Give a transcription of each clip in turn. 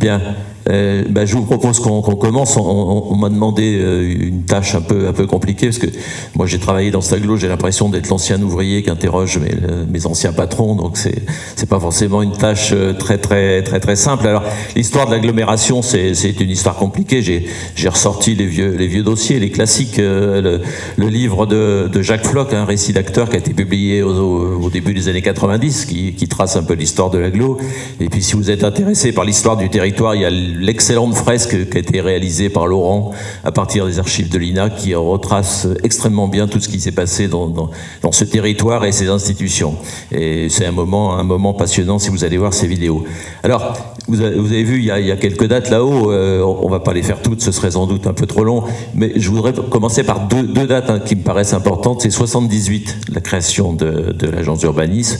Bien. Je vous propose qu'on commence. On m'a demandé une tâche un peu compliquée, parce que moi j'ai travaillé dans cet aglo, j'ai l'impression d'être l'ancien ouvrier qui interroge mes anciens patrons, donc c'est pas forcément une tâche très simple. Alors l'histoire de l'agglomération, c'est une histoire compliquée. J'ai ressorti les vieux dossiers, les classiques, le livre de Jacques Floch, un récit d'acteur qui a été publié au début des années 90, qui trace un peu l'histoire de l'agglo. Et puis si vous êtes intéressé par l'histoire du territoire, il y a l'excellente fresque qui a été réalisée par Laurent à partir des archives de l'INA, qui retrace extrêmement bien tout ce qui s'est passé dans ce territoire et ses institutions. Et c'est un moment passionnant si vous allez voir ces vidéos. Alors, vous avez vu, il y a quelques dates là-haut, on va pas les faire toutes, ce serait sans doute un peu trop long, mais je voudrais commencer par deux dates qui me paraissent importantes. C'est 78, la création de l'agence d'urbanisme,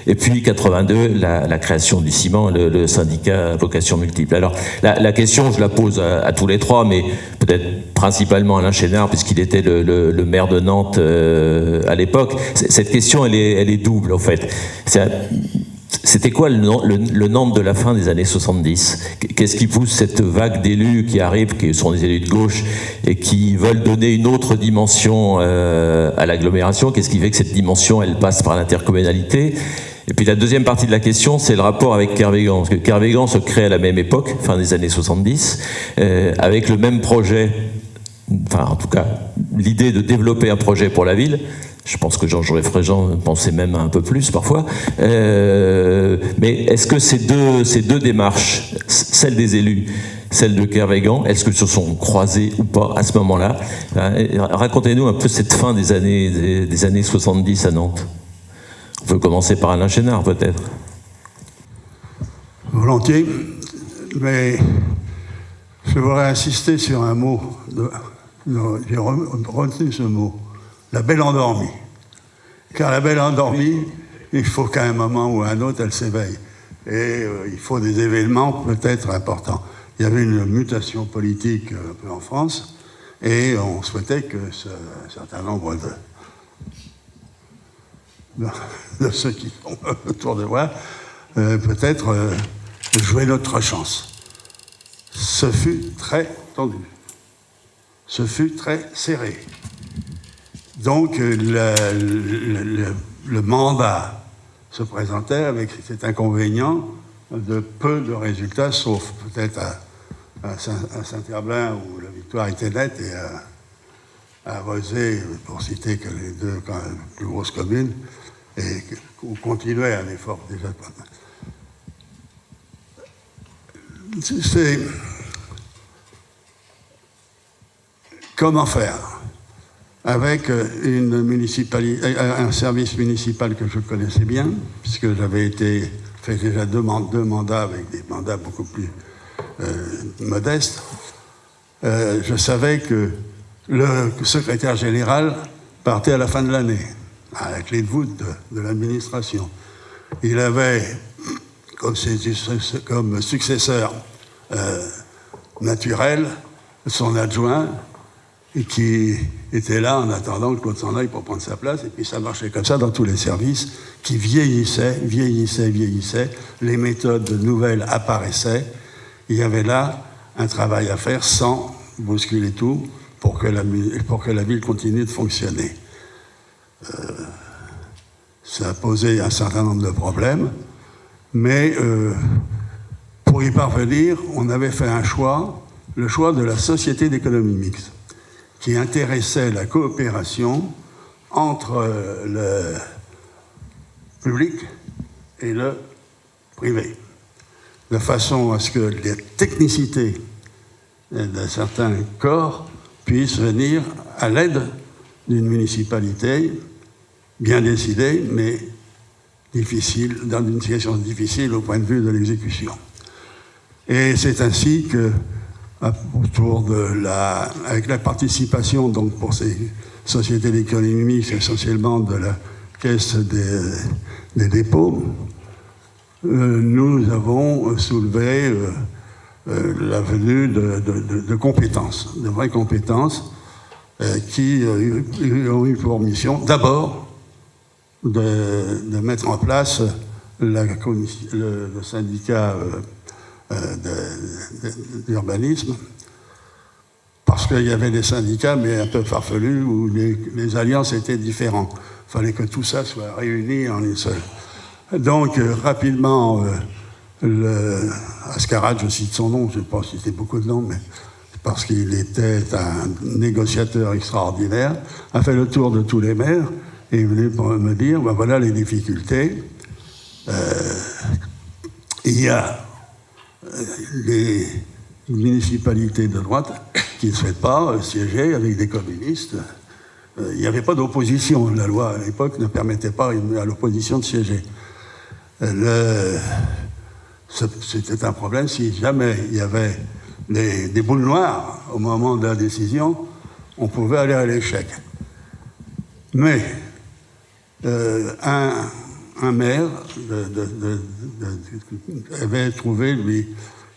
et puis 82, la création du ciment, le syndicat à vocation multiple. Alors, la question, je la pose à tous les trois, mais peut-être principalement à Alain Chénard, puisqu'il était le maire de Nantes à l'époque. Cette question, elle est double, en fait. C'était quoi le Nantes de la fin des années 70 ? Qu'est-ce qui pousse cette vague d'élus qui arrivent, qui sont des élus de gauche, et qui veulent donner une autre dimension à l'agglomération ? Qu'est-ce qui fait que cette dimension, elle passe par l'intercommunalité ? Et puis la deuxième partie de la question, c'est le rapport avec Kervégan. Parce que Kervégan se crée à la même époque, fin des années 70, avec le même projet, enfin en tout cas l'idée de développer un projet pour la ville. Je pense que Jean-Joseph Fréjean pensait même un peu plus parfois. Mais est-ce que ces deux démarches, celle des élus, celle de Kervégan, est-ce que se sont croisées ou pas à ce moment-là ? Racontez-nous un peu cette fin des années 70 à Nantes. On peut commencer par Alain Chénard, peut-être. Volontiers, mais je voudrais insister sur un mot. J'ai retenu ce mot. La belle endormie. Car la belle endormie, il faut qu'à un moment ou à un autre, elle s'éveille. Et il faut des événements peut-être importants. Il y avait une mutation politique un peu en France, et on souhaitait que un certain nombre de ceux qui sont autour de moi, peut-être jouer notre chance. Ce fut très tendu. Ce fut très serré. Donc, le mandat se présentait avec cet inconvénient de peu de résultats, sauf peut-être à Saint-Herblain, où la victoire était nette, et à Rezé, pour citer que les deux quand même, plus grosses communes, et où continuait un effort déjà. C'est comment faire avec un service municipal que je connaissais bien, puisque j'avais fait déjà deux mandats avec des mandats beaucoup plus modestes. Je savais que le secrétaire général partait à la fin de l'année, à la clé de voûte de l'administration. Il avait comme successeur naturel son adjoint, et qui était là en attendant que l'autre s'en aille pour prendre sa place, et puis ça marchait comme ça dans tous les services qui vieillissaient, les méthodes nouvelles apparaissaient. Il y avait là un travail à faire sans bousculer tout pour que la ville continue de fonctionner. Ça a posé un certain nombre de problèmes, mais pour y parvenir, on avait fait le choix de la société d'économie mixte, qui intéressait la coopération entre le public et le privé, de façon à ce que les technicités d'un certain corps puissent venir à l'aide d'une municipalité bien décidée, mais difficile, dans une situation difficile au point de vue de l'exécution. Et c'est ainsi que, avec la participation donc pour ces sociétés d'économie mixte, essentiellement de la Caisse des dépôts, nous avons soulevé la venue de compétences, de vraies compétences, qui ont eu pour mission d'abord de mettre en place le syndicat d'urbanisme, parce qu'il y avait des syndicats, mais un peu farfelus, où les alliances étaient différentes. Il fallait que tout ça soit réuni en une seule. Donc, rapidement, Ascarad, je cite son nom, je ne vais pas citer beaucoup de noms, mais parce qu'il était un négociateur extraordinaire, a fait le tour de tous les maires, et il venait pour me dire, ben voilà les difficultés. Il y a les municipalités de droite qui ne souhaitent pas siéger avec des communistes. Il n'y avait pas d'opposition. La loi, à l'époque, ne permettait pas à l'opposition de siéger. C'était un problème si jamais il y avait des boules noires au moment de la décision, on pouvait aller à l'échec. Mais un maire avait trouvé, lui,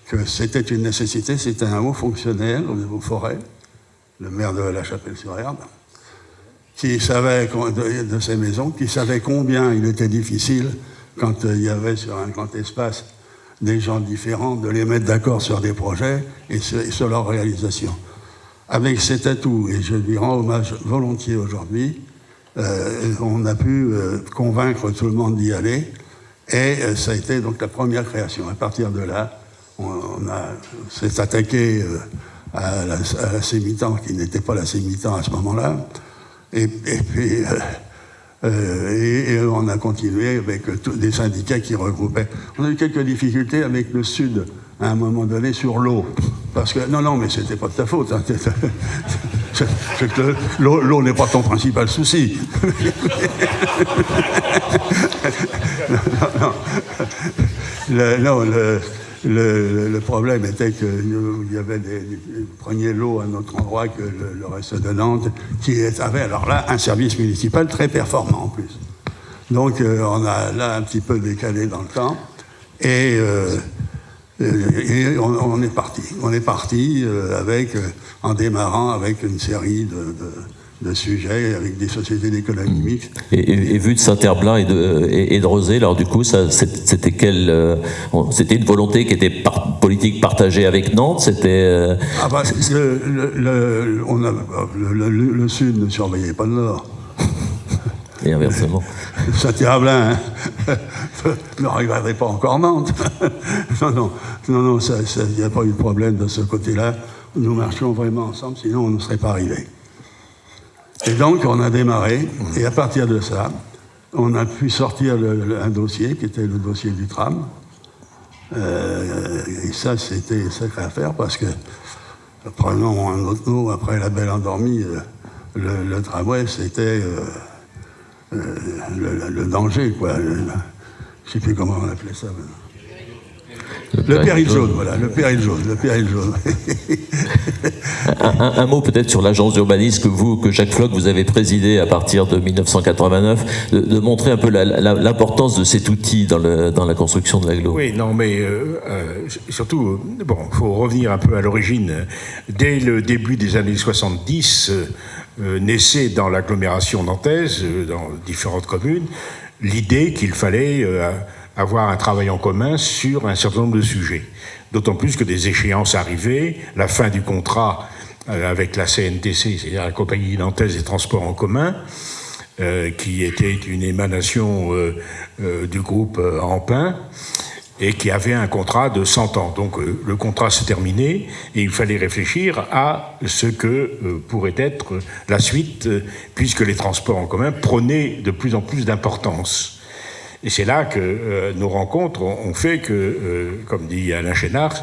que c'était une nécessité. C'était un haut fonctionnaire aux forêts, le maire de La Chapelle-sur-Erdre, qui savait de ces maisons, qui savait combien il était difficile, quand il y avait sur un grand espace des gens différents, de les mettre d'accord sur des projets et sur leur réalisation. Avec cet atout, et je lui rends hommage volontiers aujourd'hui, on a pu convaincre tout le monde d'y aller, et ça a été donc la première création. À partir de là, on s'est attaqué à la Sémitan, qui n'était pas la Sémitan à ce moment-là, et puis on a continué avec des syndicats qui regroupaient. On a eu quelques difficultés avec le Sud, à un moment donné, sur l'eau. Parce que, non, mais c'était pas de ta faute. Hein. L'eau n'est pas ton principal souci. Le problème était qu'il y avait preniez l'eau à un autre endroit que le reste de Nantes, qui avait alors là un service municipal très performant en plus. Donc on a là un petit peu décalé dans le temps, et on est parti. On est parti en démarrant avec une série de sujets, avec des sociétés d'économie mixte. Et vu de Saint-Herblain et de Rezé, alors du coup, c'était une volonté qui était politique partagée avec Nantes. C'était. Le Sud ne surveillait pas le Nord. Et inversement. Saint-Herblain ne regardait pas encore Nantes. Non, il n'y a pas eu de problème de ce côté-là. Nous marchions vraiment ensemble, sinon on ne serait pas arrivés. Et donc, on a démarré, et à partir de ça, on a pu sortir un dossier, qui était le dossier du tram. Et ça, c'était une sacrée affaire, parce que, prenons un autre mot, après la Belle Endormie, le tramway, c'était le danger, quoi. Je ne sais plus comment on appelait ça maintenant. Le péril jaune, voilà, le péril jaune. Un mot peut-être sur l'agence d'urbanisme que Jacques Floch, vous avez présidé à partir de 1989, de montrer un peu l'importance de cet outil dans la construction de l'agglo. Oui, non, mais surtout, il faut revenir un peu à l'origine. Dès le début des années 70, naissait dans l'agglomération nantaise, dans différentes communes, l'idée qu'il fallait avoir un travail en commun sur un certain nombre de sujets. D'autant plus que des échéances arrivaient, la fin du contrat avec la CNTC, c'est-à-dire la Compagnie nantaise des transports en commun, qui était une émanation du groupe Ampin, et qui avait un contrat de 100 ans. Donc le contrat se terminait, et il fallait réfléchir à ce que pourrait être la suite, puisque les transports en commun prenaient de plus en plus d'importance. Et c'est là que nos rencontres ont fait que, comme dit Alain Chénard,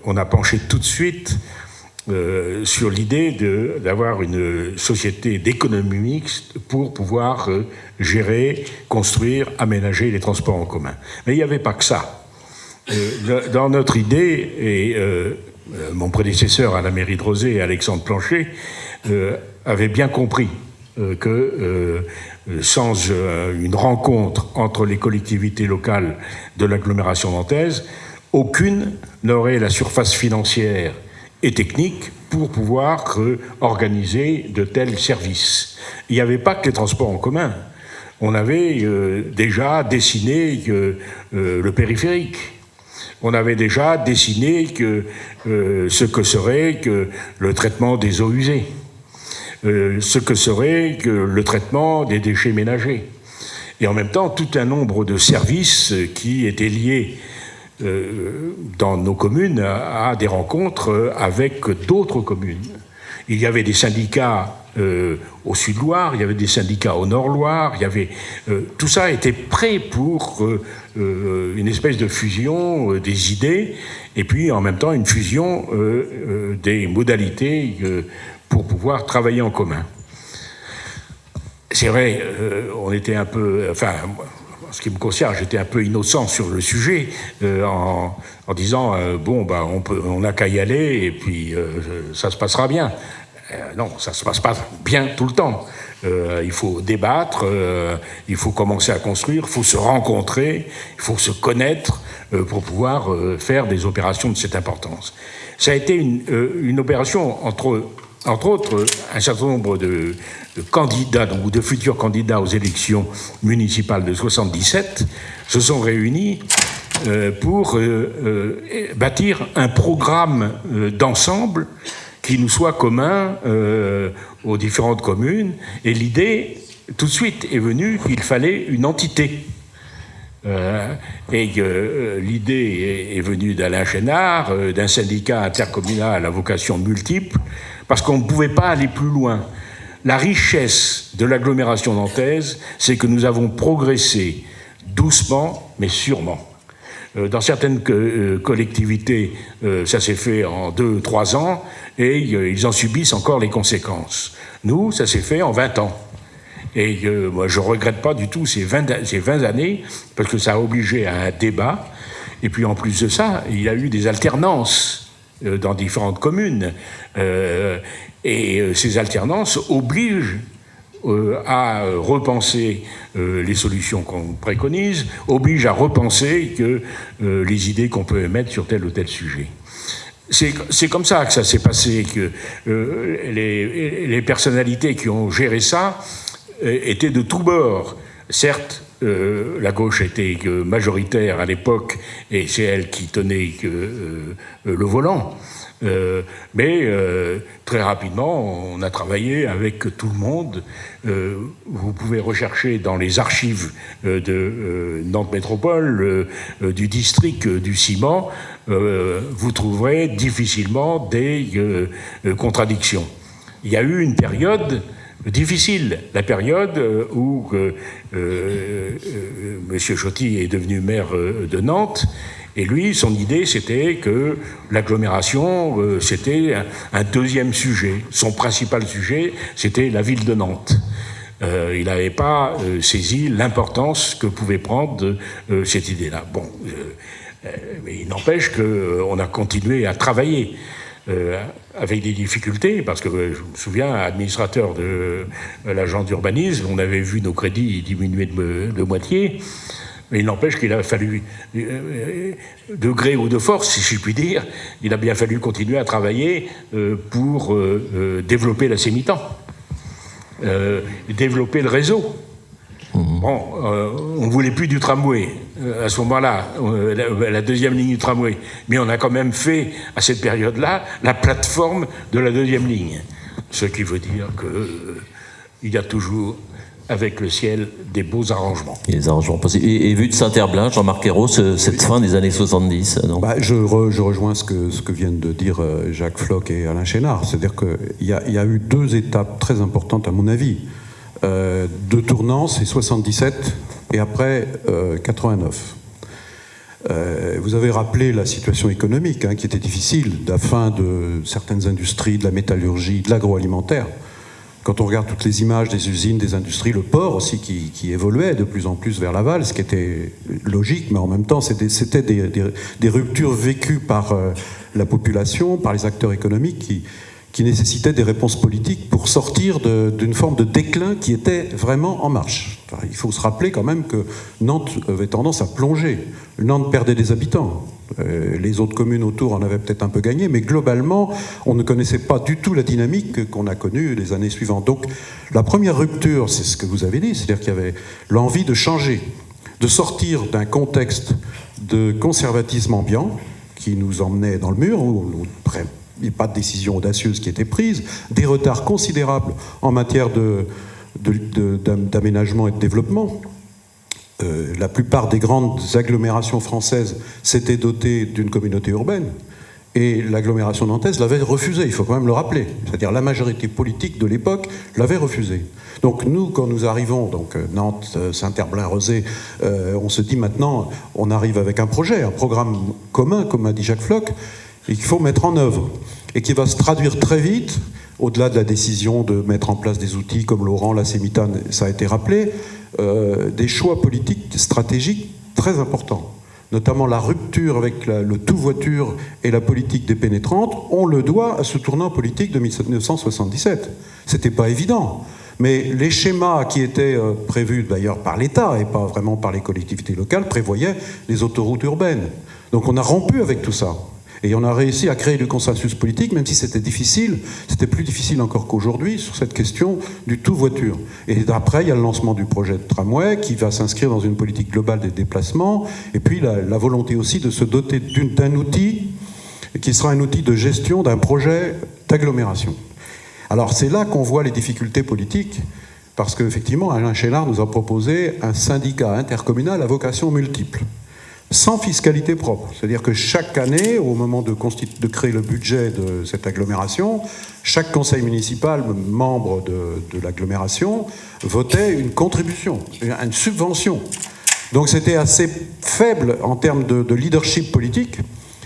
on a penché tout de suite sur l'idée d'avoir une société d'économie mixte pour pouvoir gérer, construire, aménager les transports en commun. Mais il n'y avait pas que ça. Dans notre idée, et mon prédécesseur à la mairie de Rezé, Alexandre Planchet, avait bien compris que sans une rencontre entre les collectivités locales de l'agglomération nantaise, aucune n'aurait la surface financière et technique pour pouvoir organiser de tels services. Il n'y avait pas que les transports en commun. On avait déjà dessiné le périphérique. on avait déjà dessiné ce que serait que le traitement des eaux usées, ce que serait que le traitement des déchets ménagers, et en même temps tout un nombre de services qui étaient liés dans nos communes à des rencontres avec d'autres communes. Il y avait des syndicats au Sud-Loire, il y avait des syndicats au Nord-Loire, tout ça était prêt pour une espèce de fusion des idées, et puis en même temps une fusion des modalités pour pouvoir travailler en commun. C'est vrai, on était un peu... Enfin, en ce qui me concerne, j'étais un peu innocent sur le sujet, en disant, on n'a qu'à y aller, et puis ça se passera bien. Non, ça ne se passe pas bien tout le temps. Il faut débattre, il faut commencer à construire, il faut se rencontrer, il faut se connaître pour pouvoir faire des opérations de cette importance. Ça a été une opération, entre autres, un certain nombre de candidats ou de futurs candidats aux élections municipales de 1977 se sont réunis pour bâtir un programme d'ensemble qui nous soit commun aux différentes communes. Et l'idée, tout de suite, est venue qu'il fallait une entité. L'idée est venue d'Alain Chénard, d'un syndicat intercommunal à vocation multiple, parce qu'on ne pouvait pas aller plus loin. La richesse de l'agglomération nantaise, c'est que nous avons progressé doucement, mais sûrement. Dans certaines collectivités, ça s'est fait en 2-3 ans, et ils en subissent encore les conséquences. Nous, ça s'est fait en 20 ans. Et moi, je ne regrette pas du tout ces 20 années, parce que ça a obligé à un débat. Et puis, en plus de ça, il y a eu des alternances dans différentes communes. Et ces alternances obligent à repenser les solutions qu'on préconise, obligent à repenser les idées qu'on peut émettre sur tel ou tel sujet. C'est comme ça que ça s'est passé, que les personnalités qui ont géré ça étaient de tous bords. Certes, la gauche était majoritaire à l'époque, et c'est elle qui tenait le volant. Mais très rapidement, on a travaillé avec tout le monde. Vous pouvez rechercher dans les archives de Nantes Métropole, du district du ciment, vous trouverez difficilement des contradictions. Il y a eu une période difficile, la période où M. Choty est devenu maire de Nantes. Et lui, son idée, c'était que l'agglomération, c'était un deuxième sujet. Son principal sujet, c'était la ville de Nantes. Il n'avait pas saisi l'importance que pouvait prendre cette idée-là. Bon, mais il n'empêche qu'on a continué à travailler avec des difficultés, parce que je me souviens, administrateur de l'agence d'urbanisme, on avait vu nos crédits diminuer de moitié. Mais il n'empêche qu'il a fallu, de gré ou de force, si je puis dire, il a bien fallu continuer à travailler pour développer la Sémitan, développer le réseau. Bon, on ne voulait plus du tramway à ce moment-là, la deuxième ligne du tramway. Mais on a quand même fait, à cette période-là, la plateforme de la deuxième ligne. Ce qui veut dire qu'il y a toujours, avec le ciel, des beaux arrangements. Et les arrangements possibles. Et vu de Saint-Herblain, Jean-Marc Ayrault, cette fin des années 70, non ? Je rejoins ce que viennent de dire Jacques Floch et Alain Chénard. C'est-à-dire qu'il y a eu 2 étapes très importantes, à mon avis. De tournant, c'est 77 et après 89. Vous avez rappelé la situation économique qui était difficile, la fin de certaines industries, de la métallurgie, de l'agroalimentaire. Quand on regarde toutes les images des usines, des industries, le port aussi qui évoluait de plus en plus vers l'aval, ce qui était logique, mais en même temps c'était des ruptures vécues par la population, par les acteurs économiques qui nécessitaient des réponses politiques pour sortir d'une forme de déclin qui était vraiment en marche. Enfin, il faut se rappeler quand même que Nantes avait tendance à plonger. Nantes perdait des habitants. Les autres communes autour en avaient peut-être un peu gagné, mais globalement, on ne connaissait pas du tout la dynamique qu'on a connue les années suivantes. Donc, la première rupture, c'est ce que vous avez dit, c'est-à-dire qu'il y avait l'envie de changer, de sortir d'un contexte de conservatisme ambiant qui nous emmenait dans le mur, où il n'y a pas de décision audacieuse qui était prise, des retards considérables en matière d'aménagement et de développement. La plupart des grandes agglomérations françaises s'étaient dotées d'une communauté urbaine, et l'agglomération nantaise l'avait refusé, il faut quand même le rappeler. C'est-à-dire la majorité politique de l'époque l'avait refusé. Donc nous, quand nous arrivons, donc Nantes, Saint-Herblain-Rozay, on se dit maintenant, on arrive avec un projet, un programme commun, comme a dit Jacques Floch, et qu'il faut mettre en œuvre, et qui va se traduire très vite, au-delà de la décision de mettre en place des outils comme l'Oran, la Sémitan, ça a été rappelé, des choix politiques stratégiques très importants. Notamment la rupture avec le tout-voiture et la politique des pénétrantes, on le doit à ce tournant politique de 1977. C'était pas évident. Mais les schémas qui étaient prévus d'ailleurs par l'État et pas vraiment par les collectivités locales prévoyaient les autoroutes urbaines. Donc on a rompu avec tout ça. Et on a réussi à créer du consensus politique, même si c'était difficile, c'était plus difficile encore qu'aujourd'hui sur cette question du tout-voiture. Et après, il y a le lancement du projet de tramway qui va s'inscrire dans une politique globale des déplacements, et puis la volonté aussi de se doter d'un outil qui sera un outil de gestion d'un projet d'agglomération. Alors c'est là qu'on voit les difficultés politiques, parce qu'effectivement, Alain Chénard nous a proposé un syndicat intercommunal à vocation multiple, sans fiscalité propre. C'est-à-dire que chaque année, au moment de créer le budget de cette agglomération, chaque conseil municipal, membre de l'agglomération, votait une contribution, une subvention. Donc c'était assez faible en termes de leadership politique,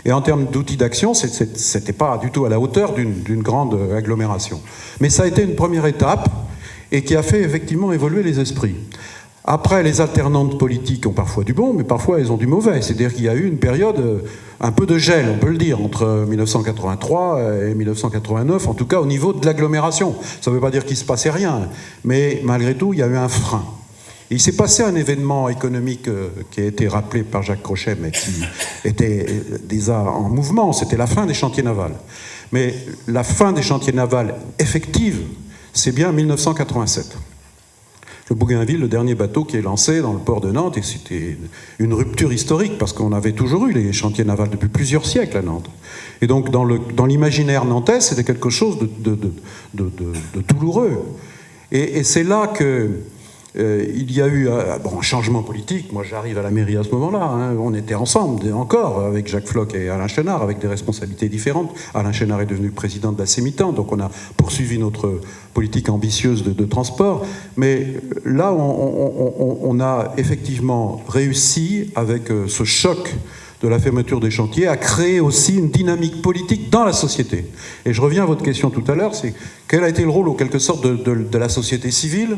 et en termes d'outils d'action, c'était pas du tout à la hauteur d'une grande agglomération. Mais ça a été une première étape, et qui a fait effectivement évoluer les esprits. Après, les alternantes politiques ont parfois du bon, mais parfois elles ont du mauvais. C'est-à-dire qu'il y a eu une période, un peu de gel, on peut le dire, entre 1983 et 1989, en tout cas au niveau de l'agglomération. Ça ne veut pas dire qu'il ne se passait rien, mais malgré tout, il y a eu un frein. Et il s'est passé un événement économique qui a été rappelé par Jacques Crochet, mais qui était déjà en mouvement, c'était la fin des chantiers navals. Mais la fin des chantiers navals effective, c'est bien 1987. Le Bougainville, le dernier bateau qui est lancé dans le port de Nantes, et c'était une rupture historique, parce qu'on avait toujours eu les chantiers navals depuis plusieurs siècles à Nantes. Et donc, dans l'imaginaire nantais, c'était quelque chose de douloureux. Et c'est là que il y a eu un changement politique. Moi, j'arrive à la mairie à ce moment-là. Hein. On était ensemble, encore, avec Jacques Floch et Alain Chénard, avec des responsabilités différentes. Alain Chénard est devenu président de la Sémitan, donc on a poursuivi notre politique ambitieuse de transport. Mais là, on a effectivement réussi, avec ce choc de la fermeture des chantiers, à créer aussi une dynamique politique dans la société. Et je reviens à votre question tout à l'heure, c'est quel a été le rôle, en quelque sorte, de la société civile,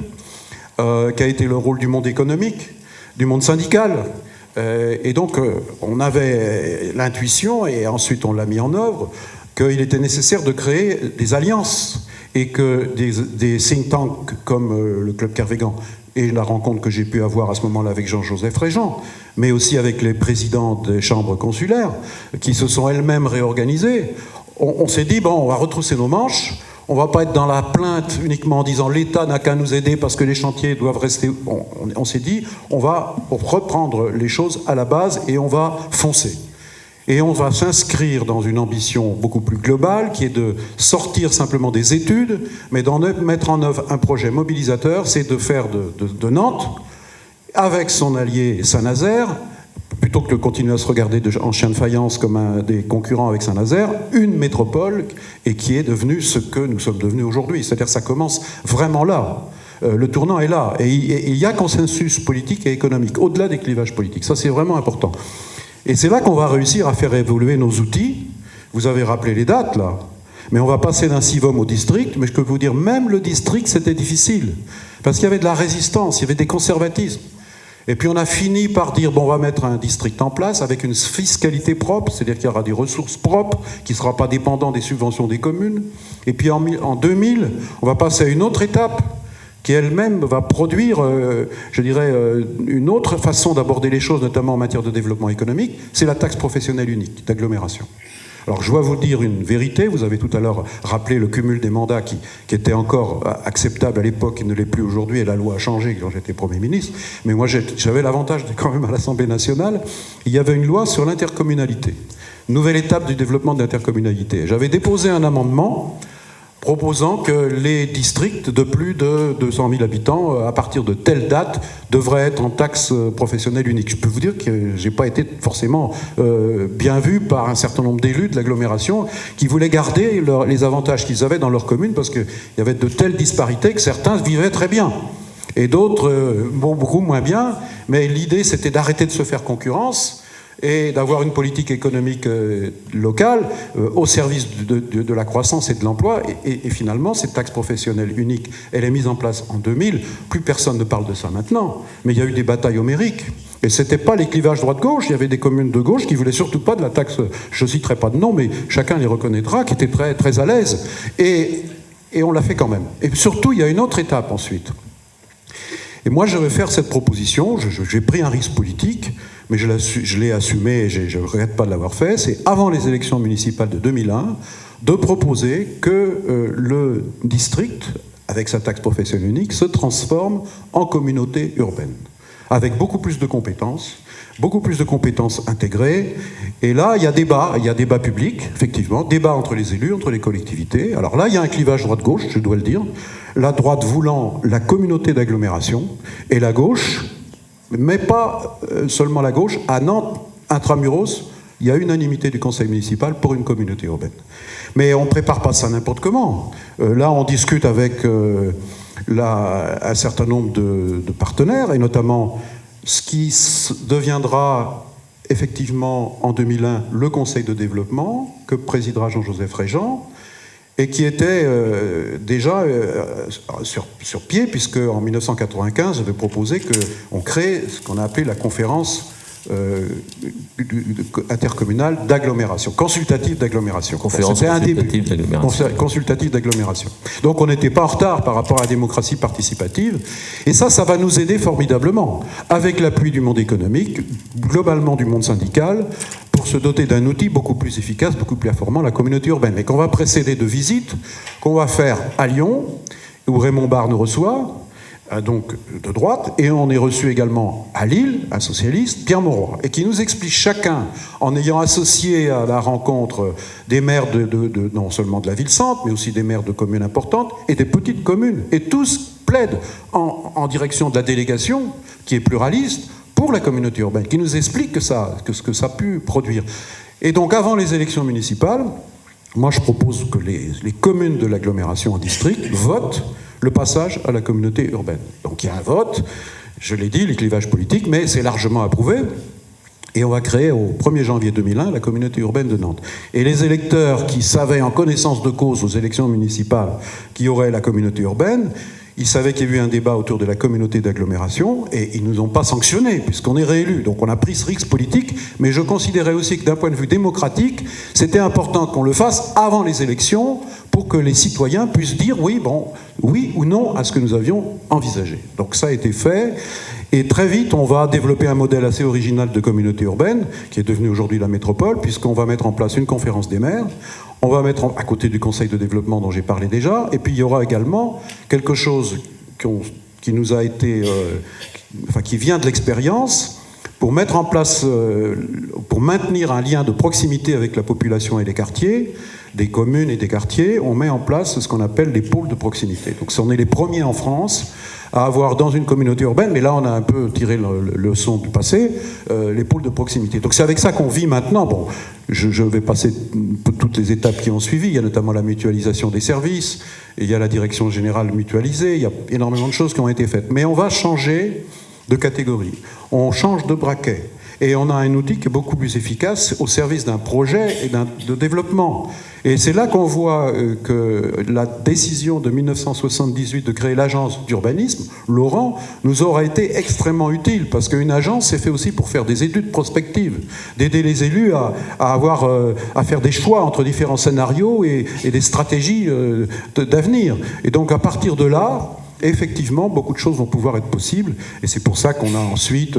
qu'a été le rôle du monde économique, du monde syndical. Et donc, on avait l'intuition, et ensuite on l'a mis en œuvre, qu'il était nécessaire de créer des alliances, et que des think tanks comme le Club Kervégan, et la rencontre que j'ai pu avoir à ce moment-là avec Jean-Joseph Régent, mais aussi avec les présidents des chambres consulaires, qui se sont elles-mêmes réorganisées, on s'est dit, bon, on va retrousser nos manches. On ne va pas être dans la plainte uniquement en disant l'État n'a qu'à nous aider parce que les chantiers doivent rester. On s'est dit, on va reprendre les choses à la base et on va foncer. Et on va s'inscrire dans une ambition beaucoup plus globale qui est de sortir simplement des études, mais d'en mettre en œuvre un projet mobilisateur, c'est de faire de Nantes, avec son allié Saint-Nazaire, plutôt que de continuer à se regarder en chien de faïence comme un des concurrents avec Saint-Nazaire, une métropole, et qui est devenue ce que nous sommes devenus aujourd'hui. C'est-à-dire que ça commence vraiment là. Le tournant est là. Et il y a consensus politique et économique, au-delà des clivages politiques. Ça, c'est vraiment important. Et c'est là qu'on va réussir à faire évoluer nos outils. Vous avez rappelé les dates, là. Mais on va passer d'un CIVOM au district. Mais je peux vous dire, même le district, c'était difficile. Parce qu'il y avait de la résistance, il y avait des conservatismes. Et puis on a fini par dire, bon, on va mettre un district en place avec une fiscalité propre, c'est-à-dire qu'il y aura des ressources propres, qui ne sera pas dépendant des subventions des communes. Et puis en 2000, on va passer à une autre étape, qui elle-même va produire, je dirais, une autre façon d'aborder les choses, notamment en matière de développement économique, c'est la taxe professionnelle unique d'agglomération. Alors je dois vous dire une vérité, vous avez tout à l'heure rappelé le cumul des mandats qui était encore acceptable à l'époque, qui ne l'est plus aujourd'hui, et la loi a changé quand j'étais Premier ministre, mais moi j'avais l'avantage quand même à l'Assemblée nationale, il y avait une loi sur l'intercommunalité, nouvelle étape du développement de l'intercommunalité. J'avais déposé un amendement proposant que les districts de plus de 200 000 habitants, à partir de telle date, devraient être en taxe professionnelle unique. Je peux vous dire que je n'ai pas été forcément bien vu par un certain nombre d'élus de l'agglomération qui voulaient garder les avantages qu'ils avaient dans leur commune parce qu'il y avait de telles disparités que certains vivaient très bien et d'autres beaucoup moins bien. Mais l'idée, c'était d'arrêter de se faire concurrence et d'avoir une politique économique locale au service de la croissance et de l'emploi. Et finalement, cette taxe professionnelle unique, elle est mise en place en 2000. Plus personne ne parle de ça maintenant. Mais il y a eu des batailles homériques. Et ce n'était pas les clivages droite-gauche. Il y avait des communes de gauche qui ne voulaient surtout pas de la taxe, je ne citerai pas de nom, mais chacun les reconnaîtra, qui étaient très, très à l'aise. Et on l'a fait quand même. Et surtout, il y a une autre étape ensuite. Et moi, je vais faire cette proposition. J'ai pris un risque politique, mais je l'ai assumé et je ne regrette pas de l'avoir fait. C'est avant les élections municipales de 2001 de proposer que le district, avec sa taxe professionnelle unique, se transforme en communauté urbaine, avec beaucoup plus de compétences intégrées. Et là, il y a débat public, effectivement, débat entre les élus, entre les collectivités. Alors là, il y a un clivage droite-gauche, je dois le dire. La droite voulant la communauté d'agglomération, et la gauche, mais pas seulement la gauche, à Nantes, intramuros, il y a unanimité du conseil municipal pour une communauté urbaine. Mais on ne prépare pas ça n'importe comment. Là, on discute avec un certain nombre de partenaires, et notamment ce qui deviendra effectivement en 2001 le conseil de développement que présidera Jean-Joseph Régent, et qui était déjà sur pied, puisque en 1995, j'avais proposé qu'on crée ce qu'on a appelé la conférence intercommunale d'agglomération, consultative d'agglomération. Conférence consultative d'agglomération. Consultative d'agglomération. Donc on n'était pas en retard par rapport à la démocratie participative, et ça va nous aider formidablement, avec l'appui du monde économique, globalement du monde syndical, pour se doter d'un outil beaucoup plus efficace, beaucoup plus performant, la communauté urbaine, et qu'on va précéder de visites qu'on va faire à Lyon, où Raymond Barre nous reçoit, donc de droite, et on est reçu également à Lille, un socialiste, Pierre Mauroy, et qui nous explique chacun, en ayant associé à la rencontre des maires non seulement de la ville-centre, mais aussi des maires de communes importantes et des petites communes, et tous plaident en direction de la délégation, qui est pluraliste, pour la communauté urbaine, qui nous explique ce que ça a pu produire. Et donc, avant les élections municipales, moi je propose que les communes de l'agglomération en district votent le passage à la communauté urbaine. Donc il y a un vote, je l'ai dit, les clivages politiques, mais c'est largement approuvé. Et on va créer au 1er janvier 2001 la communauté urbaine de Nantes. Et les électeurs qui savaient en connaissance de cause aux élections municipales qu'il y aurait la communauté urbaine, ils savaient qu'il y avait eu un débat autour de la communauté d'agglomération et ils ne nous ont pas sanctionnés puisqu'on est réélus. Donc on a pris ce risque politique, mais je considérais aussi que d'un point de vue démocratique, c'était important qu'on le fasse avant les élections pour que les citoyens puissent dire oui ou non à ce que nous avions envisagé. Donc ça a été fait. Et très vite, on va développer un modèle assez original de communauté urbaine, qui est devenu aujourd'hui la métropole, puisqu'on va mettre en place une conférence des maires, on va mettre à côté du conseil de développement dont j'ai parlé déjà, et puis il y aura également quelque chose qui nous a été, qui vient de l'expérience, pour mettre en place, pour maintenir un lien de proximité avec la population et les quartiers, des communes et des quartiers, on met en place ce qu'on appelle les pôles de proximité. Donc on est les premiers en France à avoir dans une communauté urbaine, mais là on a un peu tiré le leçon du passé, les pôles de proximité. Donc c'est avec ça qu'on vit maintenant. Bon, je vais passer toutes les étapes qui ont suivi, il y a notamment la mutualisation des services, et il y a la direction générale mutualisée, il y a énormément de choses qui ont été faites. Mais on va changer de catégorie, on change de braquet, et on a un outil qui est beaucoup plus efficace au service d'un projet et de développement. Et c'est là qu'on voit que la décision de 1978 de créer l'agence d'urbanisme, Laurent, nous aura été extrêmement utile, parce qu'une agence, c'est fait aussi pour faire des études prospectives, d'aider les élus à faire des choix entre différents scénarios et des stratégies d'avenir. Et donc à partir de là, effectivement, beaucoup de choses vont pouvoir être possibles, et c'est pour ça qu'on a ensuite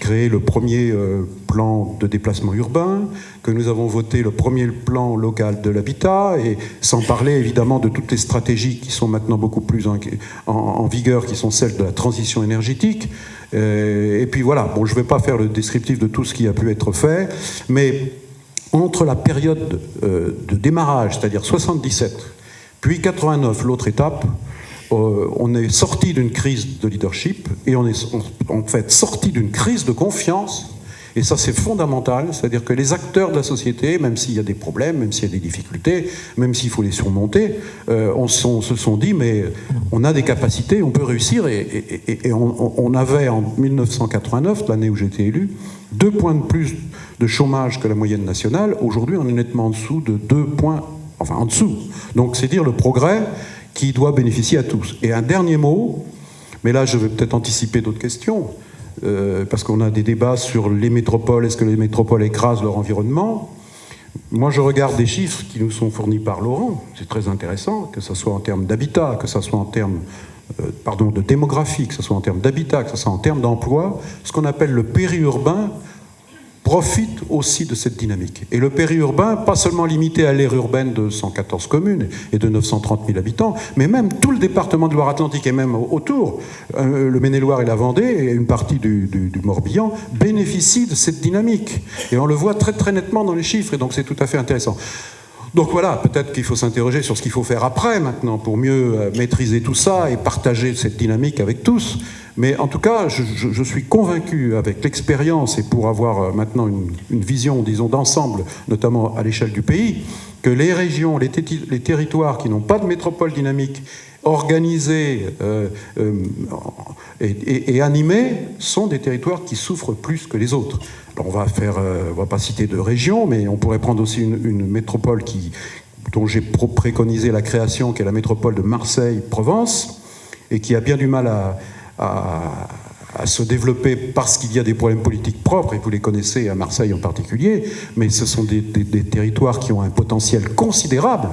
créé le premier plan de déplacement urbain, que nous avons voté le premier plan local de l'habitat, et sans parler évidemment de toutes les stratégies qui sont maintenant beaucoup plus en vigueur, qui sont celles de la transition énergétique. Et puis voilà, bon, je ne vais pas faire le descriptif de tout ce qui a pu être fait, mais entre la période de démarrage, c'est-à-dire 77, puis 89, l'autre étape, on est sorti d'une crise de leadership et on est en fait sorti d'une crise de confiance. Et ça, c'est fondamental, c'est-à-dire que les acteurs de la société, même s'il y a des problèmes, même s'il y a des difficultés, même s'il faut les surmonter, se sont dit, mais on a des capacités, on peut réussir. Et on avait en 1989, l'année où j'étais élu, 2 points de plus de chômage que la moyenne nationale. Aujourd'hui, on est nettement en dessous de 2 points, enfin en dessous. Donc c'est dire le progrès qui doit bénéficier à tous. Et un dernier mot, mais là je vais peut-être anticiper d'autres questions, parce qu'on a des débats sur les métropoles, est-ce que les métropoles écrasent leur environnement? Moi je regarde des chiffres qui nous sont fournis par Laurent, c'est très intéressant, que ce soit en termes d'habitat, que ce soit en termes de démographie, que ce soit en termes d'habitat, que ce soit en termes d'emploi, ce qu'on appelle le périurbain profite aussi de cette dynamique. Et le périurbain, pas seulement limité à l'aire urbaine de 114 communes et de 930 000 habitants, mais même tout le département de Loire-Atlantique et même autour, le Maine-et-Loire et la Vendée et une partie du Morbihan bénéficient de cette dynamique. Et on le voit très très nettement dans les chiffres, et donc c'est tout à fait intéressant. Donc voilà, peut-être qu'il faut s'interroger sur ce qu'il faut faire après, maintenant, pour mieux maîtriser tout ça et partager cette dynamique avec tous. Mais en tout cas, je suis convaincu, avec l'expérience et pour avoir maintenant une vision, disons, d'ensemble, notamment à l'échelle du pays, que les régions, les territoires qui n'ont pas de métropole dynamique, organisés et animés, sont des territoires qui souffrent plus que les autres. Alors on va pas citer de région, mais on pourrait prendre aussi une métropole dont j'ai préconisé la création, qui est la métropole de Marseille-Provence, et qui a bien du mal à se développer parce qu'il y a des problèmes politiques propres, et vous les connaissez à Marseille en particulier, mais ce sont des territoires qui ont un potentiel considérable.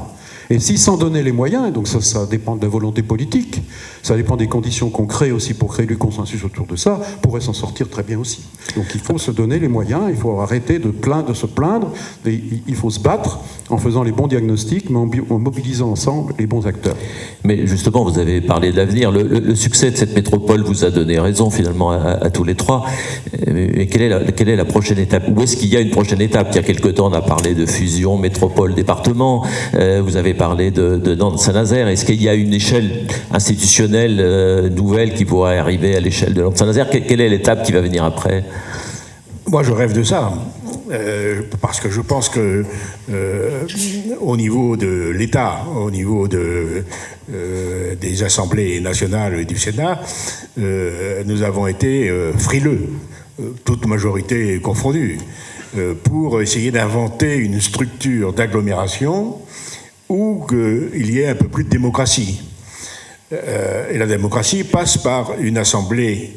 Et si s'en donner les moyens, donc ça dépend de la volonté politique, ça dépend des conditions qu'on crée aussi pour créer du consensus autour de ça, pourrait s'en sortir très bien aussi. Donc il faut se donner les moyens, il faut arrêter de se plaindre, il faut se battre en faisant les bons diagnostics, mais en mobilisant ensemble les bons acteurs. Mais justement, vous avez parlé de l'avenir. Le succès de cette métropole vous a donné raison finalement à tous les trois. Mais quelle est la prochaine étape? Où est-ce qu'il y a une prochaine étape? Il y a quelque temps, on a parlé de fusion métropole-département. Vous avez parlé de Nantes-Saint-Nazaire. Est-ce qu'il y a une échelle institutionnelle nouvelle qui pourrait arriver à l'échelle de Nantes-Saint-Nazaire? Quelle est l'étape qui va venir après? Moi, je rêve de ça. Parce que je pense que au niveau de l'État, au niveau des assemblées nationales et du Sénat, nous avons été frileux, toute majorité confondue, pour essayer d'inventer une structure d'agglomération où il y ait un peu plus de démocratie. Et la démocratie passe par une assemblée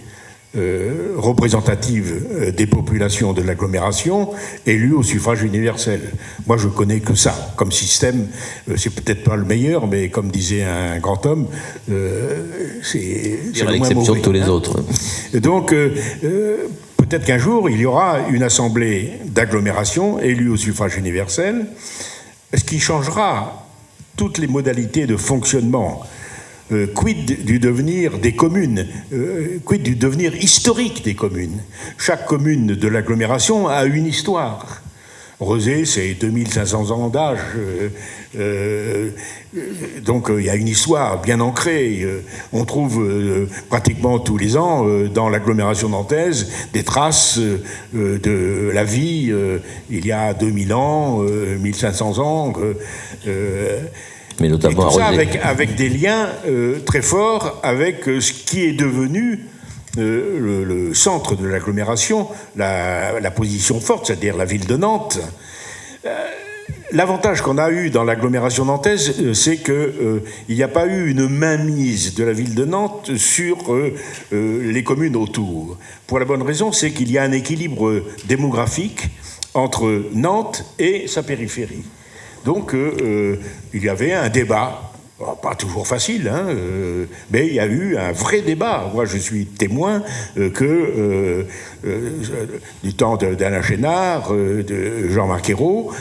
représentative des populations de l'agglomération élue au suffrage universel. Moi, je connais que ça comme système. C'est peut-être pas le meilleur, mais comme disait un grand homme, c'est à l'exception de tous les autres. Donc, peut-être qu'un jour, il y aura une assemblée d'agglomération élue au suffrage universel, ce qui changera toutes les modalités de fonctionnement. Quid du devenir des communes, quid du devenir historique des communes. Chaque commune de l'agglomération a une histoire. Rezé, c'est 2500 ans d'âge, donc il y a une histoire bien ancrée. On trouve pratiquement tous les ans dans l'agglomération nantaise des traces de la vie il y a 2000 ans, 1500 ans. Mais notamment et tout ça avec des liens très forts avec ce qui est devenu le centre de l'agglomération, la position forte, c'est-à-dire la ville de Nantes. L'avantage qu'on a eu dans l'agglomération nantaise, c'est qu'il n'y a pas eu une mainmise de la ville de Nantes sur les communes autour. Pour la bonne raison, c'est qu'il y a un équilibre démographique entre Nantes et sa périphérie. Donc, il y avait un débat pas toujours facile, hein, mais il y a eu un vrai débat. Moi, je suis témoin du temps d'Alain Chénard, de Jean-Marc Ayrault,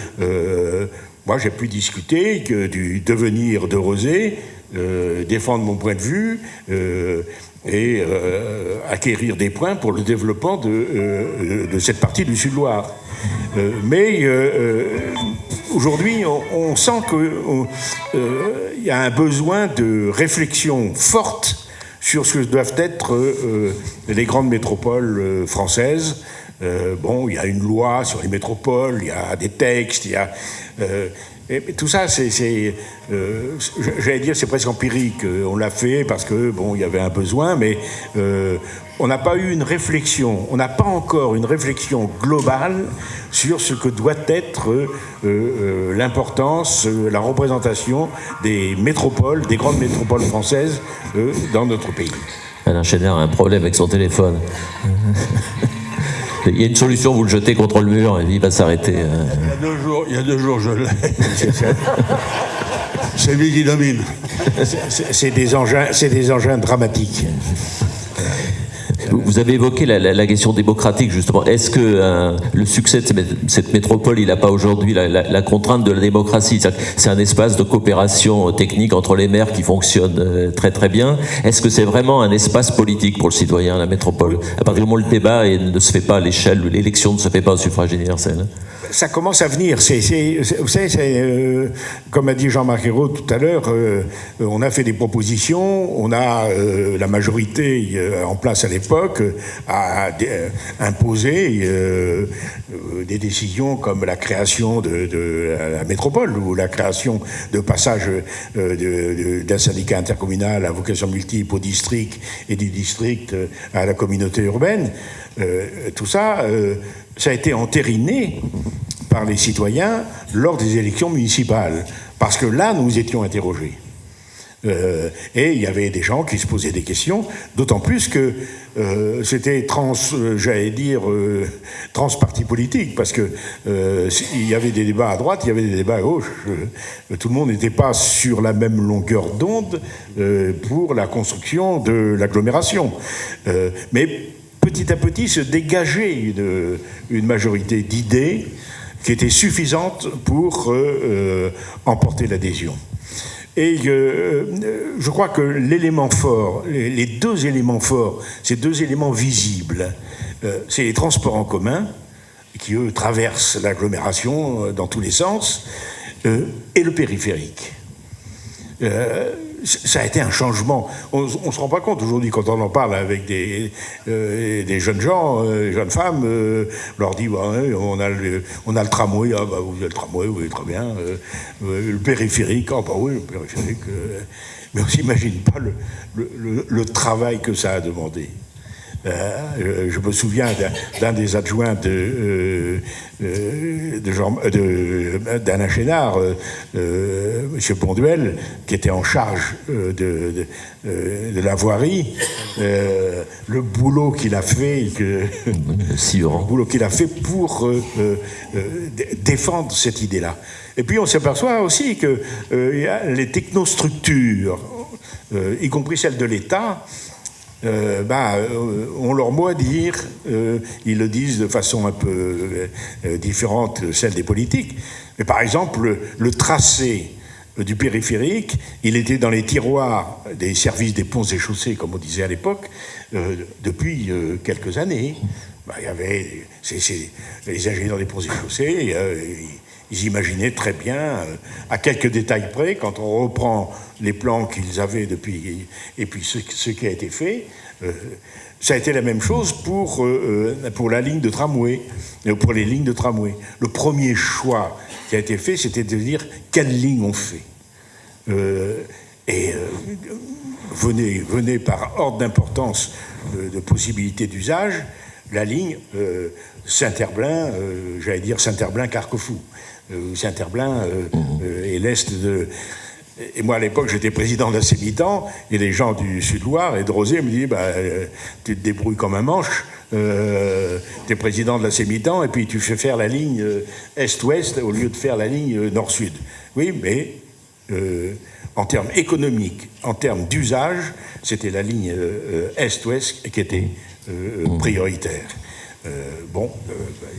moi, j'ai pu discuter du devenir de Rosé, défendre mon point de vue et acquérir des points pour le développement de cette partie du Sud-Loire. Mais aujourd'hui, on sent qu'il y a un besoin de réflexion forte sur ce que doivent être les grandes métropoles françaises. Il y a une loi sur les métropoles, il y a des textes, il y a... et tout ça, j'allais dire, c'est presque empirique. On l'a fait parce que, il y avait un besoin, mais on n'a pas eu une réflexion, on n'a pas encore une réflexion globale sur ce que doit être l'importance, la représentation des métropoles, des grandes métropoles françaises dans notre pays. Alain Chénard a un problème avec son téléphone. Il y a une solution, vous le jetez contre le mur et il va s'arrêter. Il y a 2 jours, je l'ai. C'est lui qui domine. C'est des engins dramatiques. Vous avez évoqué la question démocratique, justement. Est-ce que le succès de cette métropole, il n'a pas aujourd'hui la contrainte de la démocratie? C'est un espace de coopération technique entre les maires qui fonctionne très très bien. Est-ce que c'est vraiment un espace politique pour le citoyen, la métropole? À partir du moment où le débat ne se fait pas à l'échelle, l'élection ne se fait pas au suffrage universel. Ça commence à venir. Vous savez, comme a dit Jean-Marc Ayrault tout à l'heure, on a fait des propositions, on a la majorité en place à l'époque a imposé des décisions comme la création de la métropole ou la création de passage d'un syndicat intercommunal à vocation multiple au district et du district à la communauté urbaine. Tout ça, ça a été entériné par les citoyens lors des élections municipales, parce que là, nous étions interrogés. Et il y avait des gens qui se posaient des questions, d'autant plus que c'était transparti politique, parce que il y avait des débats à droite, il y avait des débats à gauche. Tout le monde n'était pas sur la même longueur d'onde pour la construction de l'agglomération. Mais petit à petit se dégageait une majorité d'idées qui était suffisante pour emporter l'adhésion. Et je crois que l'élément fort, les 2 éléments forts, ces 2 éléments visibles, c'est les transports en commun, qui eux traversent l'agglomération dans tous les sens, et le périphérique. Ça a été un changement. On ne se rend pas compte aujourd'hui quand on en parle avec des jeunes gens, jeunes femmes, on leur dit on a le tramway, vous avez le tramway, oui, très bien. Le périphérique, oui, le périphérique. Mais on ne s'imagine pas le travail que ça a demandé. Je me souviens d'un des adjoints d'Alain Chénard, M. Ponduel, qui était en charge de la voirie, le boulot qu'il a fait, pour défendre cette idée-là. Et puis on s'aperçoit aussi que les technostructures, y compris celles de l'État, ont leur mot à dire, ils le disent de façon un peu différente de celle des politiques. Mais par exemple, le tracé du périphérique, il était dans les tiroirs des services des ponts et chaussées, comme on disait à l'époque, depuis quelques années. Il y avait les ingénieurs des ponts et chaussées, ils imaginaient très bien, à quelques détails près, quand on reprend les plans qu'ils avaient depuis, et puis ce qui a été fait, ça a été la même chose pour la ligne de tramway, pour les lignes de tramway. Le premier choix qui a été fait, c'était de dire quelle ligne on fait. Venez par ordre d'importance de possibilités d'usage, la ligne Saint-Herblain, j'allais dire Saint-Herblain-Carquefou. Saint-Herblain et l'est de... Et moi, à l'époque, j'étais président de la Sémitan, et les gens du Sud-Loire et de Rosé me disaient tu te débrouilles comme un manche, tu es président de la Sémitan, et puis tu fais faire la ligne est-ouest au lieu de faire la ligne nord-sud. Oui, mais en termes économiques, en termes d'usage, c'était la ligne Est-Ouest qui était prioritaire.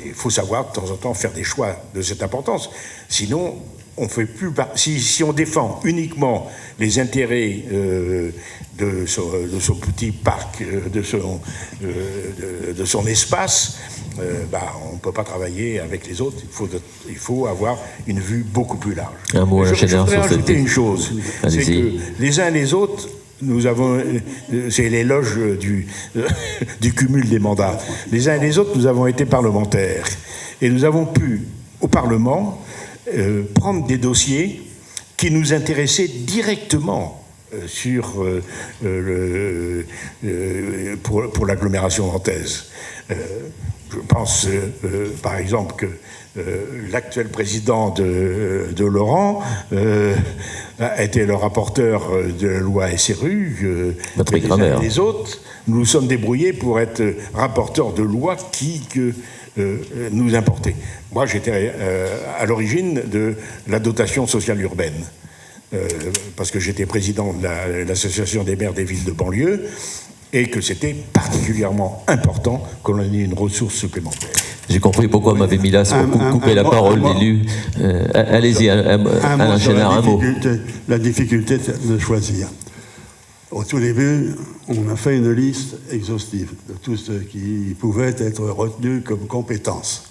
Il faut savoir de temps en temps faire des choix de cette importance. Sinon, on fait plus. Si on défend uniquement les intérêts de son petit parc, de son espace, on ne peut pas travailler avec les autres. Il faut avoir une vue beaucoup plus large. Un mot à je voudrais ajouter une chose, c'est que les uns et les autres, nous avons, c'est l'éloge du cumul des mandats. Les uns et les autres, nous avons été parlementaires et nous avons pu, au Parlement, prendre des dossiers qui nous intéressaient directement pour l'agglomération nantaise. Je pense, par exemple, que l'actuel président de Laurent a été le rapporteur de la loi SRU. Les autres, nous nous sommes débrouillés pour être rapporteurs de lois qui nous importaient. Moi, j'étais à l'origine de la dotation sociale urbaine, parce que j'étais président de l'association des maires des villes de banlieue, et que c'était particulièrement important qu'on ait une ressource supplémentaire. J'ai compris pourquoi on m'avait mis là pour couper la parole d'élu. Allez-y, Alain Chénard, un mot. La difficulté de choisir. Au tout début, on a fait une liste exhaustive de tout ce qui pouvait être retenu comme compétence.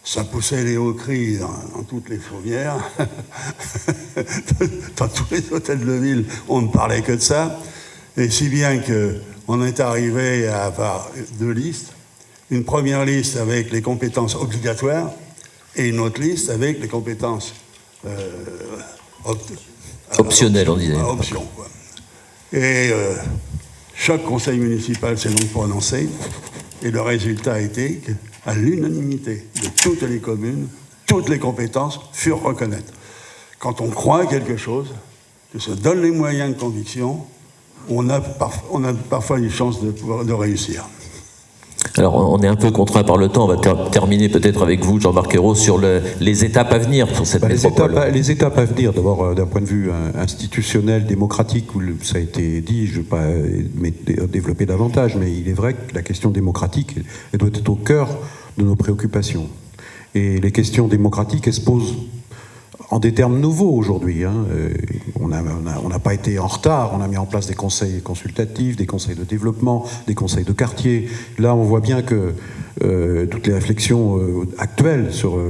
Ça poussait les hauts cris dans toutes les fourrières. Dans tous les hôtels de ville, on ne parlait que de ça. Et si bien qu'on est arrivé à avoir deux listes. Une première liste avec les compétences obligatoires et une autre liste avec les compétences optionnelles, on disait. Option, quoi. Et chaque conseil municipal s'est donc prononcé, et le résultat a été qu'à l'unanimité de toutes les communes, toutes les compétences furent reconnues. Quand on croit à quelque chose, que se donne les moyens de conviction, on a parfois une chance de réussir. Alors, on est un peu contraint par le temps. On va terminer peut-être avec vous, Jean-Marc Ayrault, sur les étapes à venir pour cette métropole. Les étapes à venir, d'abord d'un point de vue institutionnel, démocratique, où ça a été dit, je ne vais pas développer davantage, mais il est vrai que la question démocratique, elle doit être au cœur de nos préoccupations. Et les questions démocratiques, elles se posent en des termes nouveaux aujourd'hui. On n'a pas été en retard, on a mis en place des conseils consultatifs, des conseils de développement, des conseils de quartier. Là, on voit bien que toutes les réflexions actuelles sur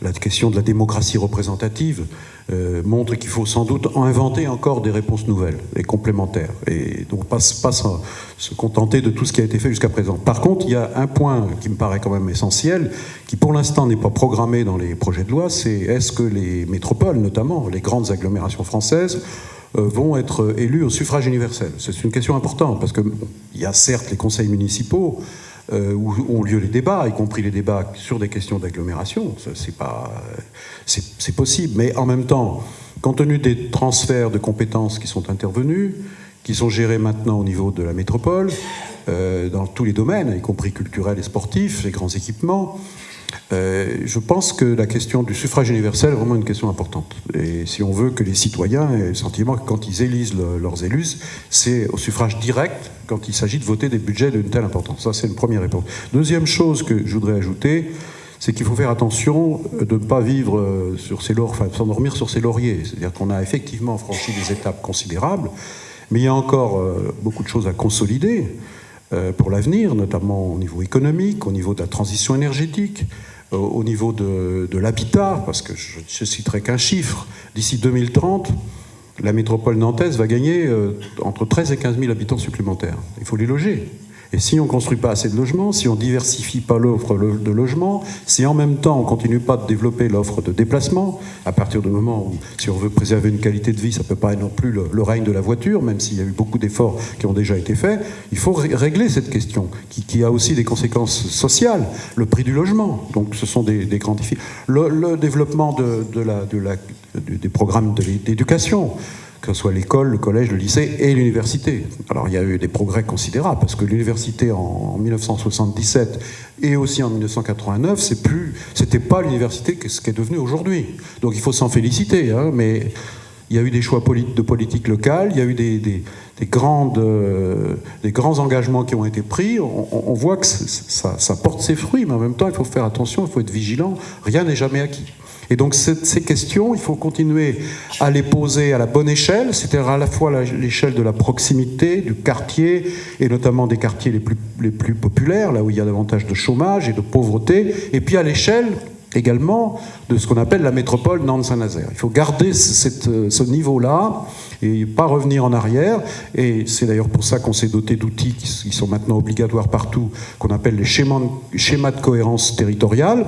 la question de la démocratie représentative montrent qu'il faut sans doute inventer encore des réponses nouvelles et complémentaires. Et donc pas se contenter de tout ce qui a été fait jusqu'à présent. Par contre, il y a un point qui me paraît quand même essentiel, qui pour l'instant n'est pas programmé dans les projets de loi, c'est est-ce que les métropoles, notamment les grandes agglomérations françaises, vont être élus au suffrage universel. C'est une question importante, parce qu'il y a certes les conseils municipaux, où ont lieu les débats, y compris les débats sur des questions d'agglomération, c'est possible, mais en même temps, compte tenu des transferts de compétences qui sont intervenus, qui sont gérés maintenant au niveau de la métropole, dans tous les domaines, y compris culturels et sportifs, les grands équipements, je pense que la question du suffrage universel est vraiment une question importante. Et si on veut que les citoyens aient le sentiment que quand ils élisent leurs élus, c'est au suffrage direct quand il s'agit de voter des budgets d'une telle importance. Ça, c'est une première réponse. Deuxième chose que je voudrais ajouter, c'est qu'il faut faire attention de ne pas vivre s'endormir sur ses lauriers. C'est-à-dire qu'on a effectivement franchi des étapes considérables, mais il y a encore beaucoup de choses à consolider pour l'avenir, notamment au niveau économique, au niveau de la transition énergétique, au niveau de l'habitat, parce que je ne citerai qu'un chiffre. D'ici 2030, la métropole nantaise va gagner entre 13 et 15 000 habitants supplémentaires. Il faut les loger. Et si on ne construit pas assez de logements, si on ne diversifie pas l'offre de logement, si en même temps on ne continue pas de développer l'offre de déplacement, à partir du moment où, si on veut préserver une qualité de vie, ça ne peut pas être non plus le règne de la voiture, même s'il y a eu beaucoup d'efforts qui ont déjà été faits, il faut régler cette question, qui a aussi des conséquences sociales, le prix du logement. Donc ce sont des grands défis. Le développement des programmes d'éducation, que ce soit l'école, le collège, le lycée et l'université. Alors il y a eu des progrès considérables, parce que l'université en 1977 et aussi en 1989, c'était pas l'université ce qu'est devenue aujourd'hui. Donc il faut s'en féliciter, mais il y a eu des choix de politique locale, il y a eu des grands engagements qui ont été pris. On voit que ça porte ses fruits, mais en même temps, il faut faire attention, il faut être vigilant. Rien n'est jamais acquis. Et donc ces questions, il faut continuer à les poser à la bonne échelle, c'est-à-dire à la fois l'échelle de la proximité, du quartier, et notamment des quartiers les plus populaires, là où il y a davantage de chômage et de pauvreté, et puis à l'échelle également de ce qu'on appelle la métropole Nantes-Saint-Nazaire. Il faut garder ce niveau-là et pas revenir en arrière. Et c'est d'ailleurs pour ça qu'on s'est doté d'outils qui sont maintenant obligatoires partout, qu'on appelle les schémas de cohérence territoriale.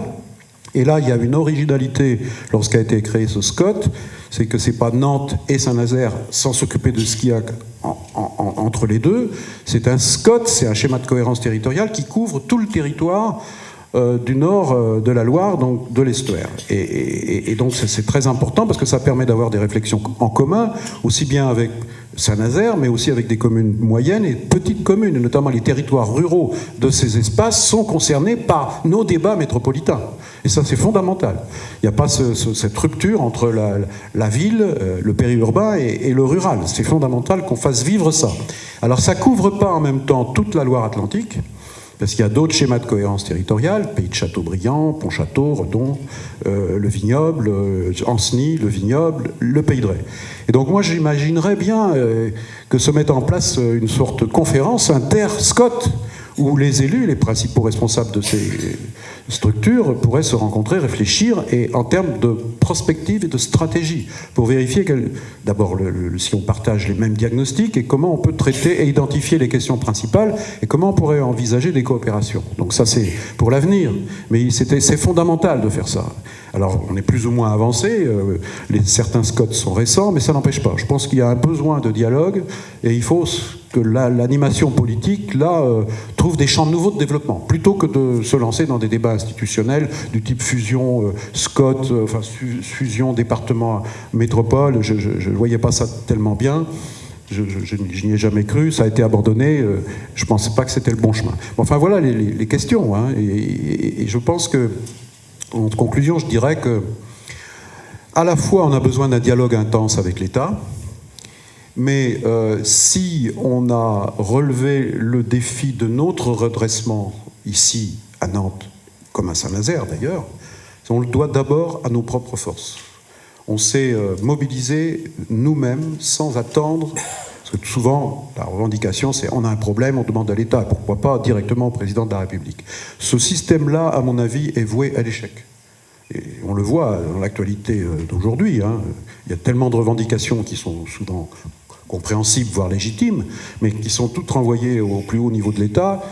Et là, il y a une originalité lorsqu'a été créé ce SCOT, c'est que c'est pas Nantes et Saint-Nazaire sans s'occuper de ce qu'il y a entre les deux. C'est un SCOT, c'est un schéma de cohérence territoriale qui couvre tout le territoire du nord de la Loire, donc de l'estuaire. Et donc c'est très important parce que ça permet d'avoir des réflexions en commun, aussi bien avec Saint-Nazaire, mais aussi avec des communes moyennes et petites communes, et notamment les territoires ruraux de ces espaces sont concernés par nos débats métropolitains. Et ça, c'est fondamental. Il n'y a pas cette rupture entre la ville, le périurbain et le rural. C'est fondamental qu'on fasse vivre ça. Alors ça ne couvre pas en même temps toute la Loire-Atlantique, parce qu'il y a d'autres schémas de cohérence territoriale, Pays de Châteaubriand, Pontchâteau, Redon, le Vignoble, Ancenis, le Vignoble, le Pays de Ré. Et donc moi j'imaginerais bien que se mette en place une sorte de conférence inter-SCOT, où les élus, les principaux responsables de ces structures pourraient se rencontrer, réfléchir, et en termes de prospective et de stratégie, pour vérifier d'abord si on partage les mêmes diagnostics et comment on peut traiter et identifier les questions principales et comment on pourrait envisager des coopérations. Donc ça c'est pour l'avenir, mais c'est fondamental de faire ça. Alors on est plus ou moins avancé, certains SCOT sont récents, mais ça n'empêche pas. Je pense qu'il y a un besoin de dialogue et il faut que l'animation politique, là, trouve des champs nouveaux de développement, plutôt que de se lancer dans des débats institutionnels du type fusion SCOT, enfin fusion département-métropole. Je ne voyais pas ça tellement bien. Je n'y ai jamais cru, ça a été abandonné, je ne pensais pas que c'était le bon chemin. Enfin voilà les questions, hein, et je pense que, en conclusion, je dirais que à la fois on a besoin d'un dialogue intense avec l'État, mais si on a relevé le défi de notre redressement ici à Nantes, comme à Saint-Nazaire d'ailleurs, on le doit d'abord à nos propres forces. On s'est mobilisé nous-mêmes sans attendre, parce que souvent la revendication c'est on a un problème, on demande à l'État, pourquoi pas directement au président de la République. Ce système-là, à mon avis, est voué à l'échec. Et on le voit dans l'actualité d'aujourd'hui, hein. Il y a tellement de revendications qui sont souvent compréhensibles, voire légitimes, mais qui sont toutes renvoyées au plus haut niveau de l'État.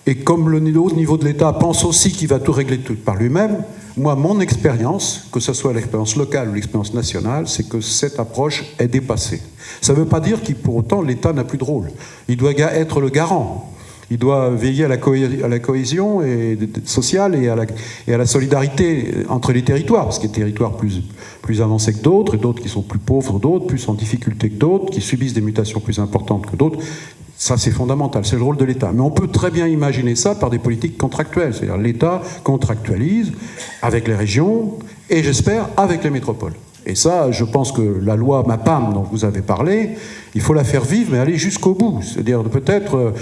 Et comme le haut niveau de l'État pense aussi qu'il va tout régler tout par lui-même, moi, mon expérience, que ce soit l'expérience locale ou l'expérience nationale, c'est que cette approche est dépassée. Ça ne veut pas dire que pour autant l'État n'a plus de rôle. Il doit être le garant. Il doit veiller à la cohésion sociale et à la solidarité entre les territoires, parce qu'il y a des territoires plus avancés que d'autres, et d'autres qui sont plus pauvres que d'autres, plus en difficulté que d'autres, qui subissent des mutations plus importantes que d'autres. Ça, c'est fondamental, c'est le rôle de l'État. Mais on peut très bien imaginer ça par des politiques contractuelles, c'est-à-dire l'État contractualise avec les régions et, j'espère, avec les métropoles. Et ça, je pense que la loi MAPAM dont vous avez parlé, il faut la faire vivre, mais aller jusqu'au bout. C'est-à-dire peut-être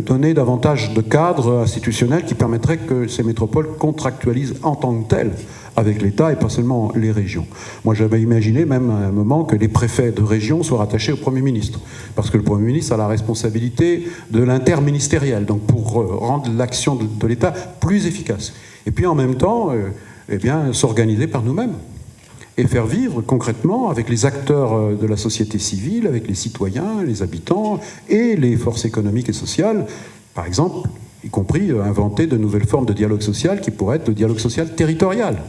donner davantage de cadres institutionnels qui permettraient que ces métropoles contractualisent en tant que telles avec l'État et pas seulement les régions. Moi, j'avais imaginé même à un moment que les préfets de région soient rattachés au Premier ministre, parce que le Premier ministre a la responsabilité de l'interministériel, donc pour rendre l'action de l'État plus efficace. Et puis en même temps, eh bien, s'organiser par nous-mêmes et faire vivre concrètement avec les acteurs de la société civile, avec les citoyens, les habitants et les forces économiques et sociales, par exemple, y compris inventer de nouvelles formes de dialogue social qui pourraient être le dialogue social territorial.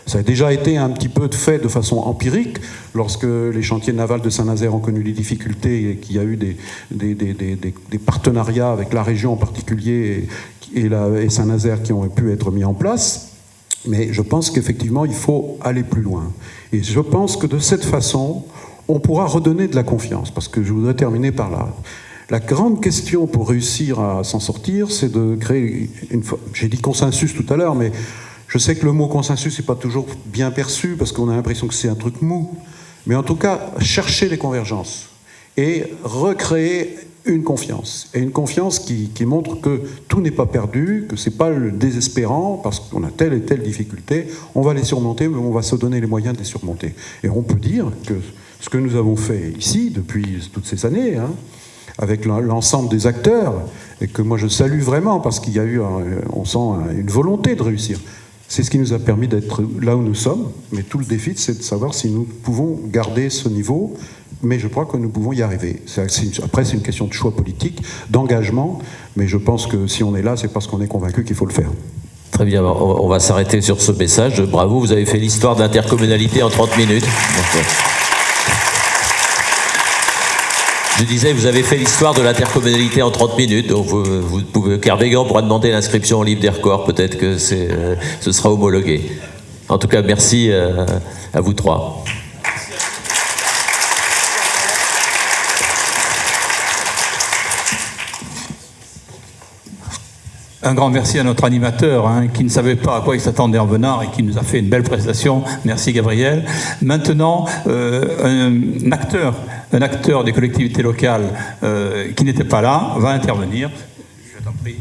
Ça a déjà été un petit peu fait de façon empirique lorsque les chantiers navals de Saint-Nazaire ont connu des difficultés et qu'il y a eu des partenariats avec la région en particulier et Saint-Nazaire qui ont pu être mis en place. Mais je pense qu'effectivement, il faut aller plus loin. Et je pense que de cette façon, on pourra redonner de la confiance. Parce que je voudrais terminer par là. La grande question pour réussir à s'en sortir, c'est de créer une... J'ai dit consensus tout à l'heure, mais je sais que le mot consensus n'est pas toujours bien perçu, parce qu'on a l'impression que c'est un truc mou. Mais en tout cas, chercher les convergences et recréer une confiance. Et une confiance qui montre que tout n'est pas perdu, que ce n'est pas le désespérant, parce qu'on a telle et telle difficulté, on va les surmonter, mais on va se donner les moyens de les surmonter. Et on peut dire que ce que nous avons fait ici, depuis toutes ces années, hein, avec l'ensemble des acteurs, et que moi je salue vraiment, parce qu'il y a eu, on sent une volonté de réussir. C'est ce qui nous a permis d'être là où nous sommes, mais tout le défi, c'est de savoir si nous pouvons garder ce niveau, mais je crois que nous pouvons y arriver. Après, c'est une question de choix politique, d'engagement, mais je pense que si on est là, c'est parce qu'on est convaincu qu'il faut le faire. Très bien, on va s'arrêter sur ce message. Bravo, vous avez fait l'histoire de l'intercommunalité en 30 minutes. Je disais, vous avez fait l'histoire de l'intercommunalité en 30 minutes, donc vous pouvez, Kervégan pourra demander l'inscription au livre des records, peut-être que ce sera homologué. En tout cas, merci à vous trois. Un grand merci à notre animateur qui ne savait pas à quoi il s'attendait en venant et qui nous a fait une belle prestation. Merci Gabriel. Maintenant, un acteur des collectivités locales qui n'était pas là va intervenir. Je t'en prie.